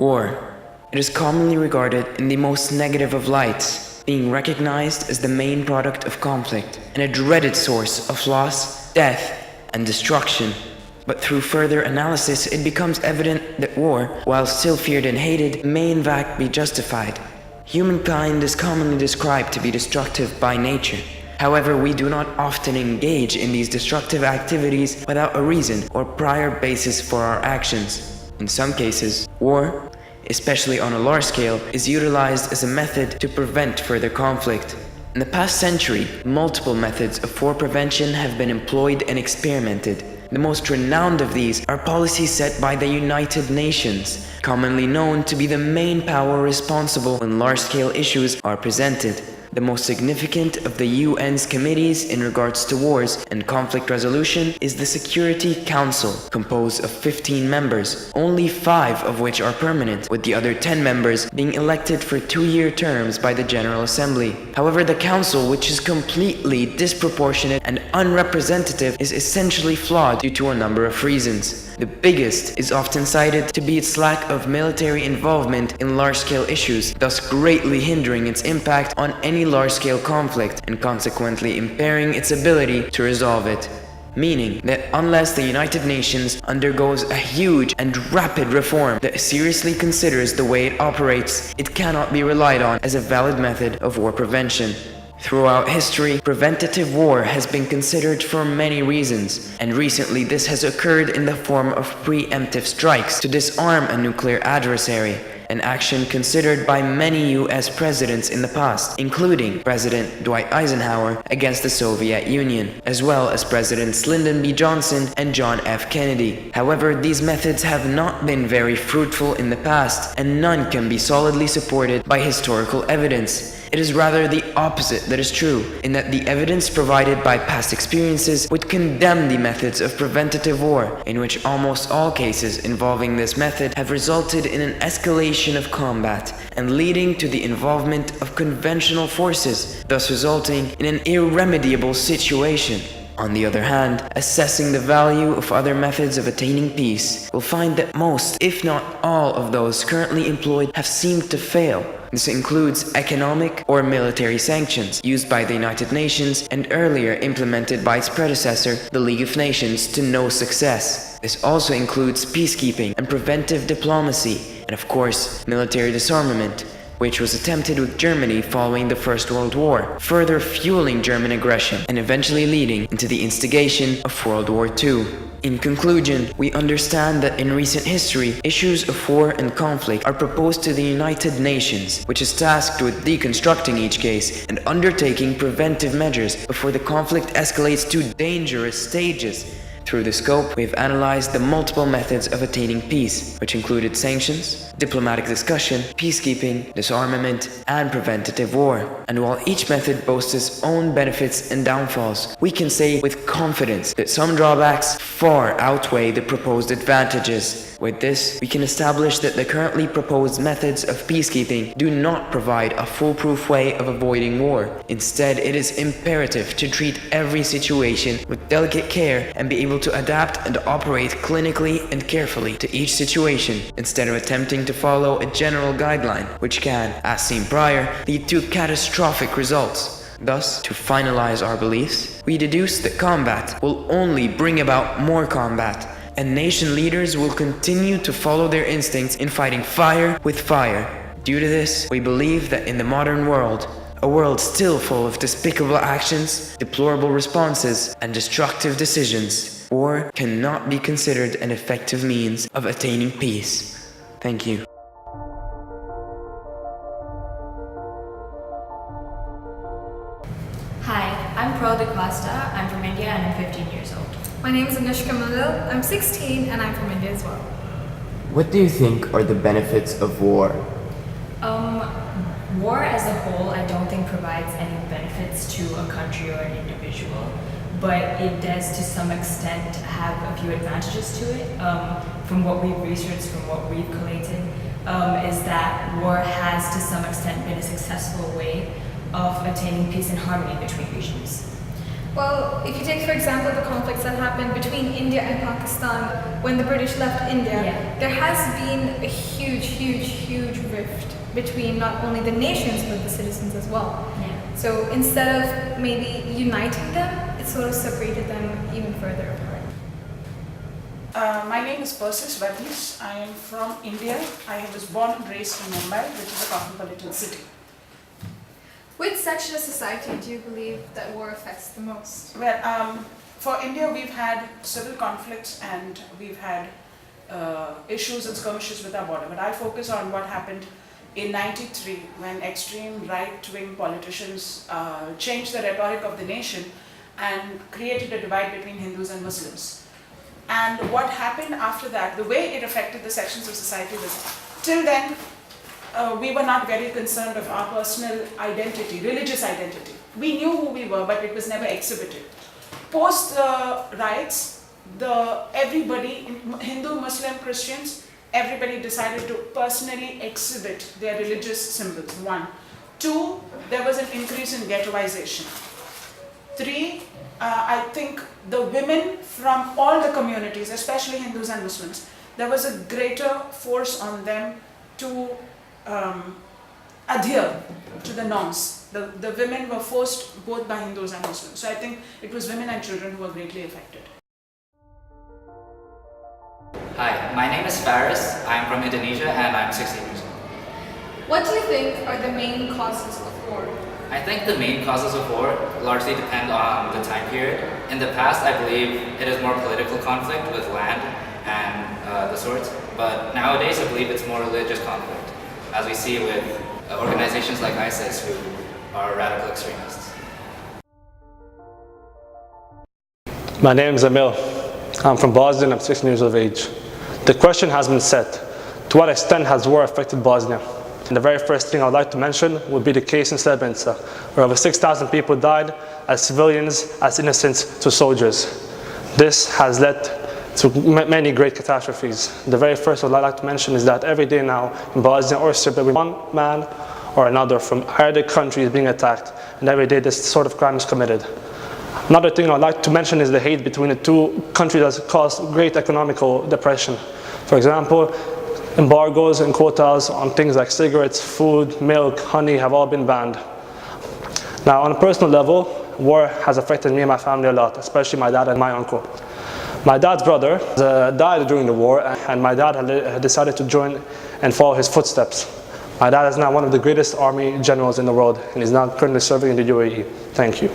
War. It is commonly regarded in the most negative of lights, being recognized as the main product of conflict and a dreaded source of loss, death, and destruction. But through further analysis, it becomes evident that war, while still feared and hated, may in fact be justified. Humankind is commonly described to be destructive by nature. However, we do not often engage in these destructive activities without a reason or prior basis for our actions. In some cases, war, especially on a large scale, is utilized as a method to prevent further conflict. In the past century, multiple methods of war prevention have been employed and experimented. The most renowned of these are policies set by the United Nations, commonly known to be the main power responsible when large-scale issues are presented. The most significant of the UN's committees in regards to wars and conflict resolution is the Security Council, composed of 15 members, only 5 of which are permanent, with the other 10 members being elected for 2-year terms by the General Assembly. However, the Council, which is completely disproportionate and unrepresentative, is essentially flawed due to a number of reasons. The biggest is often cited to be its lack of military involvement in large-scale issues, thus greatly hindering its impact on any large-scale conflict and consequently impairing its ability to resolve it. Meaning that unless the United Nations undergoes a huge and rapid reform that seriously considers the way it operates, it cannot be relied on as a valid method of war prevention. Throughout history, preventative war has been considered for many reasons, and recently this has occurred in the form of preemptive strikes to disarm a nuclear adversary, an action considered by many US presidents in the past, including President Dwight Eisenhower against the Soviet Union, as well as Presidents Lyndon B. Johnson and John F. Kennedy. However, these methods have not been very fruitful in the past, and none can be solidly supported by historical evidence. It is rather the opposite that is true, in that the evidence provided by past experiences would condemn the methods of preventative war, in which almost all cases involving this method have resulted in an escalation of combat and leading to the involvement of conventional forces, thus resulting in an irremediable situation. On the other hand, assessing the value of other methods of attaining peace, we'll find that most, if not all, of those currently employed have seemed to fail. This includes economic or military sanctions used by the United Nations and earlier implemented by its predecessor, the League of Nations, to no success. This also includes peacekeeping and preventive diplomacy, and of course, military disarmament, which was attempted with Germany following the First World War, further fueling German aggression and eventually leading into the instigation of World War II. In conclusion, we understand that in recent history, issues of war and conflict are proposed to the United Nations, which is tasked with deconstructing each case and undertaking preventive measures before the conflict escalates to dangerous stages. Through the scope, we have analyzed the multiple methods of attaining peace, which included sanctions, diplomatic discussion, peacekeeping, disarmament, and preventative war. And while each method boasts its own benefits and downfalls, we can say with confidence that some drawbacks far outweigh the proposed advantages. With this, we can establish that the currently proposed methods of peacekeeping do not provide a foolproof way of avoiding war. Instead, it is imperative to treat every situation with delicate care and be able to adapt and operate clinically and carefully to each situation, instead of attempting to follow a general guideline, which can, as seen prior, lead to catastrophic results. Thus, to finalize our beliefs, we deduce that combat will only bring about more combat, and nation leaders will continue to follow their instincts in fighting fire with fire. Due to this, we believe that in the modern world, a world still full of despicable actions, deplorable responses, and destructive decisions, war cannot be considered an effective means of attaining peace. Thank you. Hi, I'm Pro Da Costa. I'm from India and I'm 15 years old. My name is Anushka Malil. I'm 16 and I'm from India as well. What do you think are the benefits of war? War as a whole, I don't think provides any benefits to a country or an individual, but it does to some extent have a few advantages to it. From what we've researched, from what we've collated, is that war has to some extent been a successful way of attaining peace and harmony between regions. Well, if you take, for example, the conflicts that happened between India and Pakistan when the British left India, Yeah. there has been a huge rift between not only the nations but the citizens as well. Yeah. So instead of maybe uniting them, it sort of separated them even further apart. My name is Persis Varghese. I am from India. I was born and raised in Mumbai, which is a cosmopolitan city. Which section of society do you believe that war affects the most? Well, for India, we've had civil conflicts and we've had issues and skirmishes with our border. But I'll focus on what happened in '93 when extreme right-wing politicians changed the rhetoric of the nation and created a divide between Hindus and Muslims. And what happened after that, the way it affected the sections of society was, till then, we were not very concerned of our personal identity, religious identity. We knew who we were, but it was never exhibited. Post the riots, everybody, Hindu, Muslim, Christians, everybody decided to personally exhibit their religious symbols, 1. 2, there was an increase in ghettoization. 3, I think the women from all the communities, especially Hindus and Muslims, there was a greater force on them to adhere to the norms. The women were forced both by Hindus and Muslims. So I think it was women and children who were greatly affected. Hi, my name is Faris. I'm from Indonesia and I'm 16 years old. What do you think are the main causes of war? I think the main causes of war largely depend on the time period. In the past, I believe it is more political conflict with land and the sorts, but nowadays I believe it's more religious conflict, as we see with organizations like ISIS who are radical extremists. My name is Emil. I'm from Bosnia and I'm 16 years of age. The question has been set, to what extent has war affected Bosnia? And the very first thing I would like to mention would be the case in Srebrenica, where over 6,000 people died as civilians, as innocents to soldiers. This has led to many great catastrophes. The very first I'd like to mention is that every day now in Bosnia or Serbia, one man or another from either country is being attacked, and every day this sort of crime is committed. Another thing I'd like to mention is the hate between the two countries that has caused great economical depression. For example, embargoes and quotas on things like cigarettes, food, milk, honey have all been banned. Now, on a personal level, war has affected me and my family a lot, especially my dad and my uncle. My dad's brother died during the war, and my dad had decided to join and follow his footsteps. My dad is now one of the greatest army generals in the world, and is now currently serving in the UAE. Thank you.